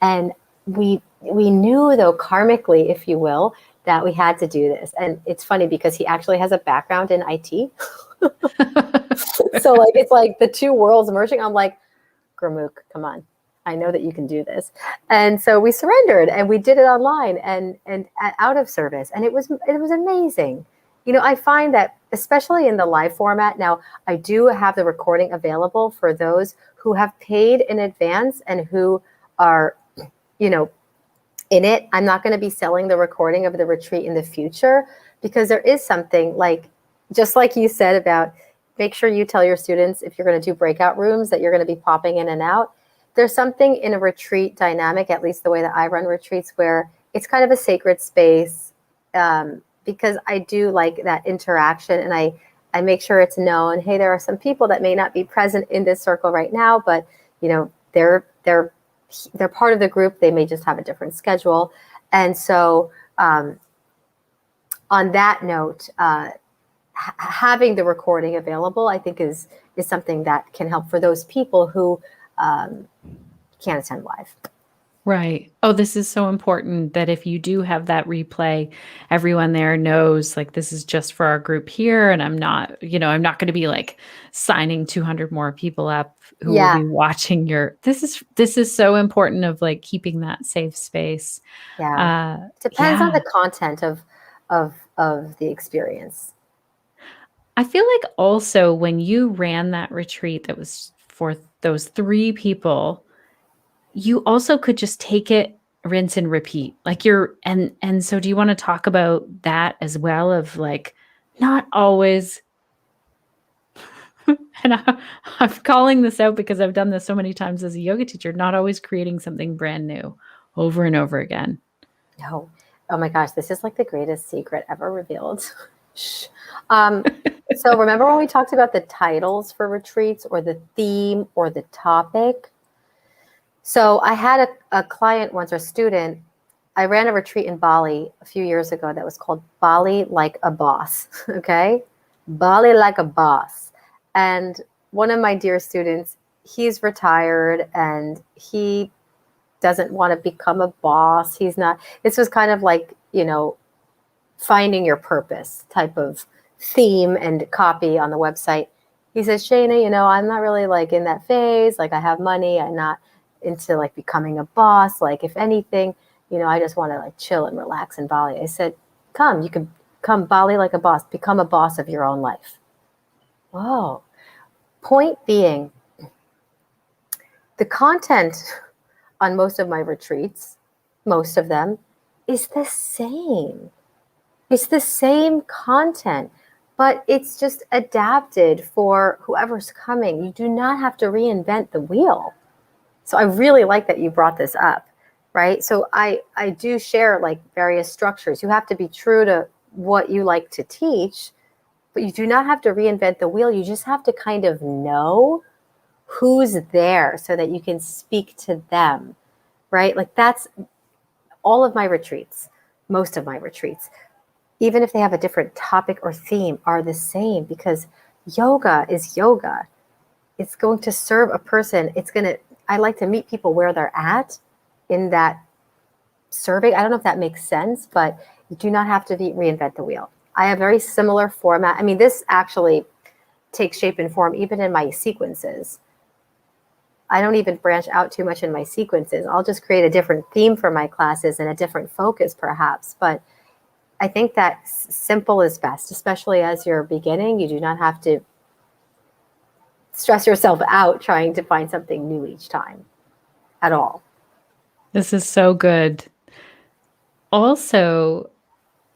And we knew, though, karmically, if you will, that we had to do this. And it's funny because he actually has a background in IT. So it's like the two worlds merging. I'm like, Gurmukh, come on. I know that you can do this. And so we surrendered and we did it online and out of service. And it was amazing. I find that especially in the live format, now I do have the recording available for those who have paid in advance and who are, in it. I'm not going to be selling the recording of the retreat in the future because there is something just like you said about make sure you tell your students if you're going to do breakout rooms that you're going to be popping in and out. There's something in a retreat dynamic, at least the way that I run retreats, where it's kind of a sacred space because I do like that interaction and I make sure it's known, hey, there are some people that may not be present in this circle right now, but they're part of the group. They may just have a different schedule. And so on that note, having the recording available, I think is something that can help for those people who can't attend live. Right. Oh, this is so important that if you do have that replay, everyone there knows this is just for our group here. And I'm not going to be signing 200 more people up who will be watching this is so important of keeping that safe space. Yeah. Depends on the content of the experience. I feel like also when you ran that retreat that was for those 3 people, you also could just take it, rinse and repeat. And so do you want to talk about that as well of not always and I'm calling this out because I've done this so many times as a yoga teacher, not always creating something brand new over and over again. No. Oh my gosh, this is the greatest secret ever revealed. Shh. So remember when we talked about the titles for retreats or the theme or the topic? So I had a client once, or a student. I ran a retreat in Bali a few years ago that was called Bali Like a Boss. Okay? Bali Like a Boss. And one of my dear students, he's retired and he doesn't want to become a boss. This was kind of finding your purpose type of theme and copy on the website. He says, Shayna, I'm not really in that phase. I have money. I'm not into becoming a boss. If anything, I just want to chill and relax in Bali. I said, you can come Bali like a boss, become a boss of your own life. Whoa. Point being, the content on most of my retreats, most of them, is the same. It's the same content, but it's just adapted for whoever's coming. You do not have to reinvent the wheel. So I really like that you brought this up, right? So I do share various structures. You have to be true to what you like to teach, but you do not have to reinvent the wheel. You just have to kind of know who's there so that you can speak to them, right? That's all of my retreats, most of my retreats, even if they have a different topic or theme, are the same because yoga is yoga. It's going to serve a person. I like to meet people where they're at in that serving. I don't know if that makes sense, but you do not have to reinvent the wheel. I have very similar format. I mean, this actually takes shape and form even in my sequences. I don't even branch out too much in my sequences. I'll just create a different theme for my classes and a different focus perhaps. But I think that simple is best, especially as you're beginning. You do not have to stress yourself out trying to find something new each time at all. This is so good. Also,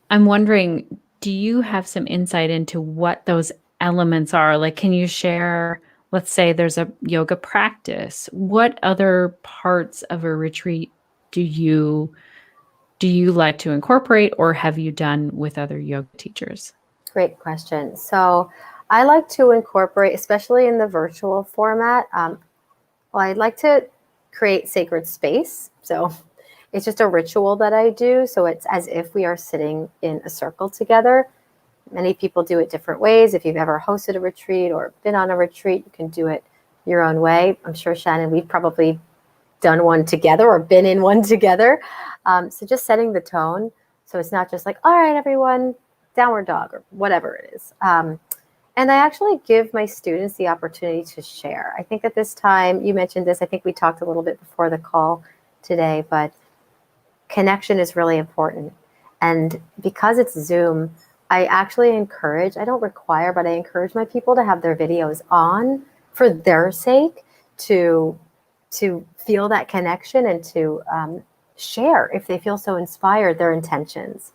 I'm wondering, do you have some insight into what those elements are? Like, can you share, let's say there's a yoga practice. What other parts of a retreat do you like to incorporate or have you done with other yoga teachers? Great question. So I like to incorporate, especially in the virtual format, I'd like to create sacred space. So it's just a ritual that I do. So it's as if we are sitting in a circle together. Many people do it different ways. If you've ever hosted a retreat or been on a retreat, you can do it your own way. I'm sure, Shannon, we've probably done one together or been in one together. So just setting the tone. So it's not just like, all right, everyone, downward dog or whatever it is. And I actually give my students the opportunity to share. I think at this time, you mentioned this, I think we talked a little bit before the call today, but connection is really important. And because it's Zoom, I actually encourage, I don't require, but I encourage my people to have their videos on for their sake to feel that connection and to share, if they feel so inspired, their intentions.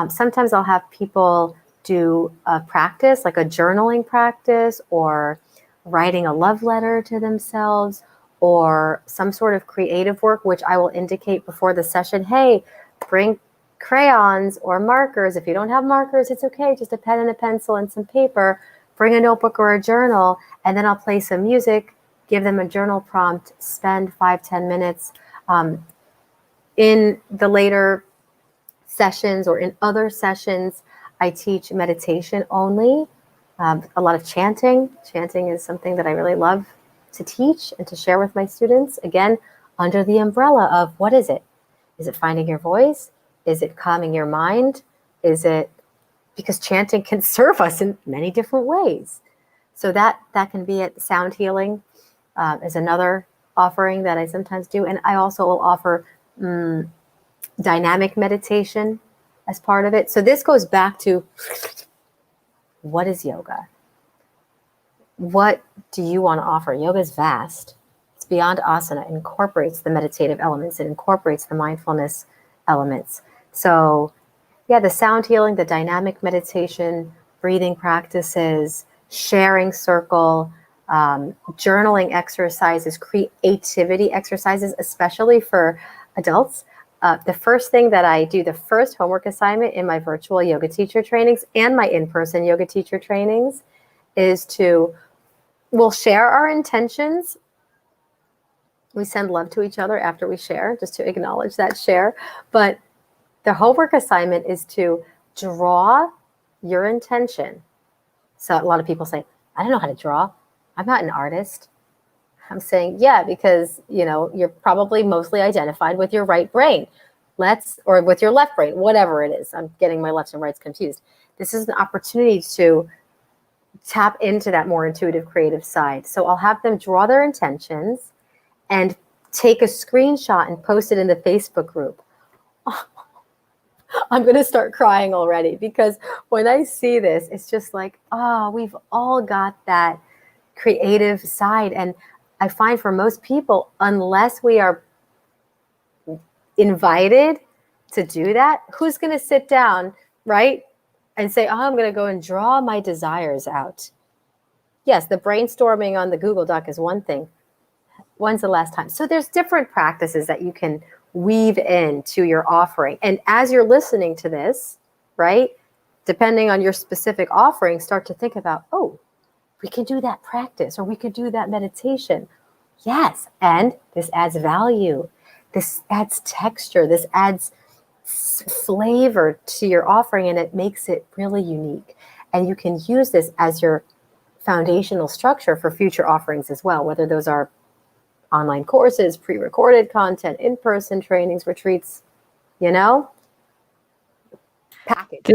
Sometimes I'll have people do a practice, like a journaling practice, or writing a love letter to themselves, or some sort of creative work, which I will indicate before the session, hey, bring crayons or markers. If you don't have markers, it's okay, just a pen and a pencil and some paper. Bring a notebook or a journal, and then I'll play some music, give them a journal prompt, spend 5-10 minutes. In the later sessions or in other sessions, I teach meditation only, a lot of chanting. Chanting is something that I really love to teach and to share with my students. Again, under the umbrella of what is it? Is it finding your voice? Is it calming your mind? Is it, because chanting can serve us in many different ways. So that can be it. Sound healing is another offering that I sometimes do. And I also will offer dynamic meditation as part of it. So this goes back to, what is yoga? What do you want to offer? Yoga is vast. It's beyond asana. It incorporates the meditative elements. It incorporates the mindfulness elements. So yeah, the sound healing, the dynamic meditation, breathing practices, sharing circle, journaling exercises, creativity exercises, especially for adults. The first thing that I do, the first homework assignment in my virtual yoga teacher trainings and my in-person yoga teacher trainings is we'll share our intentions. We send love to each other after we share, just to acknowledge that share. But the homework assignment is to draw your intention. So a lot of people say, I don't know how to draw. I'm not an artist. I'm saying, yeah, because you're probably mostly identified with your right brain. Or with your left brain, whatever it is. I'm getting my lefts and rights confused. This is an opportunity to tap into that more intuitive, creative side. So I'll have them draw their intentions and take a screenshot and post it in the Facebook group. I'm going to start crying already, because when I see this, it's just like, we've all got that creative side. And I find for most people, unless we are invited to do that, who's going to sit down, right, and say, I'm going to go and draw my desires out? Yes, the brainstorming on the Google Doc is one thing. When's the last time? So there's different practices that you can weave into your offering. And as you're listening to this, right, depending on your specific offering, start to think about, we could do that practice, or we could do that meditation. Yes, and this adds value. This adds texture. This adds flavor to your offering, and it makes it really unique. And you can use this as your foundational structure for future offerings as well, whether those are online courses, pre-recorded content, in-person trainings, retreats, package.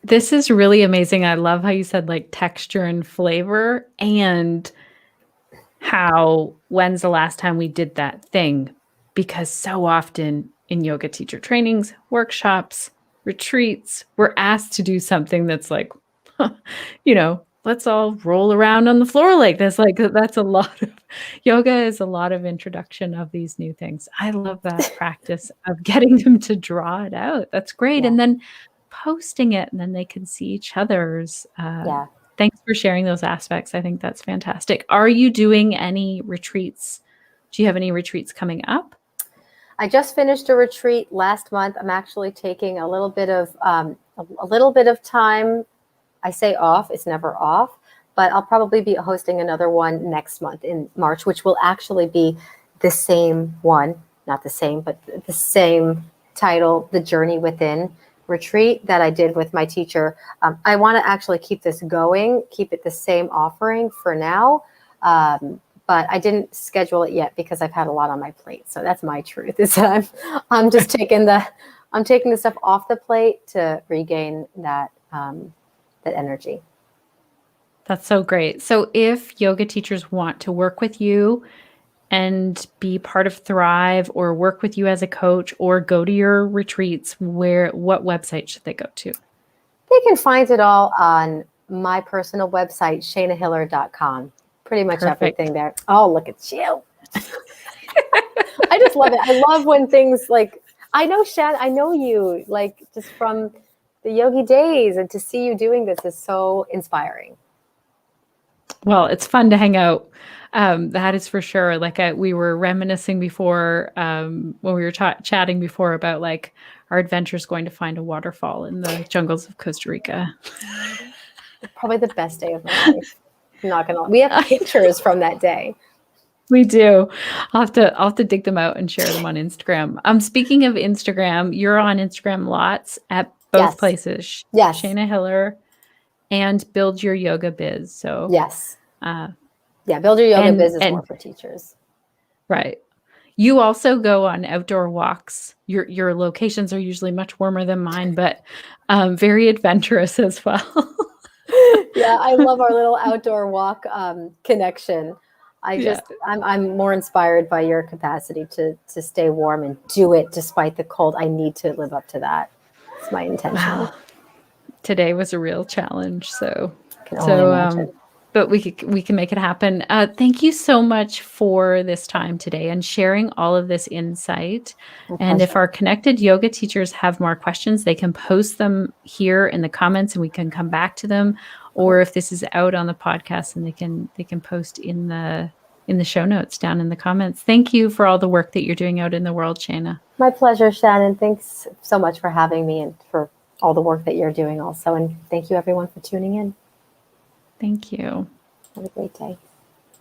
This is really amazing. I love how you said like texture and flavor, and how, when's the last time we did that thing? Because so often in yoga teacher trainings, workshops, retreats, we're asked to do something that's like, let's all roll around on the floor like this. Like that's a lot of yoga is a lot of introduction of these new things. I love that practice of getting them to draw it out. That's great. Yeah. And then posting it, and then they can see each other's. Yeah. Thanks for sharing those aspects. I think that's fantastic. Are you doing any retreats? Do you have any retreats coming up? I just finished a retreat last month. I'm actually taking a little bit of time. I say off, it's never off, but I'll probably be hosting another one next month in March, which will actually be the same one, not the same, but the same title, The Journey Within retreat that I did with my teacher. I want to actually keep this going, keep it the same offering for now. But I didn't schedule it yet because I've had a lot on my plate. So that's my truth, is that I'm just taking the stuff off the plate to regain that energy. That's so great. So if yoga teachers want to work with you and be part of Thrive or work with you as a coach or go to your retreats, what website should they go to? They can find it all on my personal website, shaynahiller.com. Pretty much everything there. Oh, look at you. I just love it. I love when things like, I know, Shan, I know you, like just from the yogi days, and to see you doing this is so inspiring. Well, it's fun to hang out. That is for sure. Like we were reminiscing before when we were chatting before about like our adventures going to find a waterfall in the jungles of Costa Rica. Probably the best day of my life. I'm not gonna. We have pictures from that day. We do. I'll have to dig them out and share them on Instagram. Speaking of Instagram, you're on Instagram lots at both places. Yes. Shayna Hiller and Build Your Yoga Biz. So yes. Build Your Yoga Biz is more for teachers. Right. You also go on outdoor walks. Your locations are usually much warmer than mine, but very adventurous as well. Yeah, I love our little outdoor walk connection. I'm more inspired by your capacity to stay warm and do it despite the cold. I need to live up to that. It's my intention. Wow. Today was a real challenge. But we can make it happen. Thank you so much for this time today and sharing all of this insight. And if our connected yoga teachers have more questions, they can post them here in the comments and we can come back to them. Or if this is out on the podcast, and they can post in the show notes down in the comments. Thank you for all the work that you're doing out in the world, Shayna. My pleasure, Shannon. Thanks so much for having me and for all the work that you're doing also. And thank you everyone for tuning in. Thank you. Have a great day.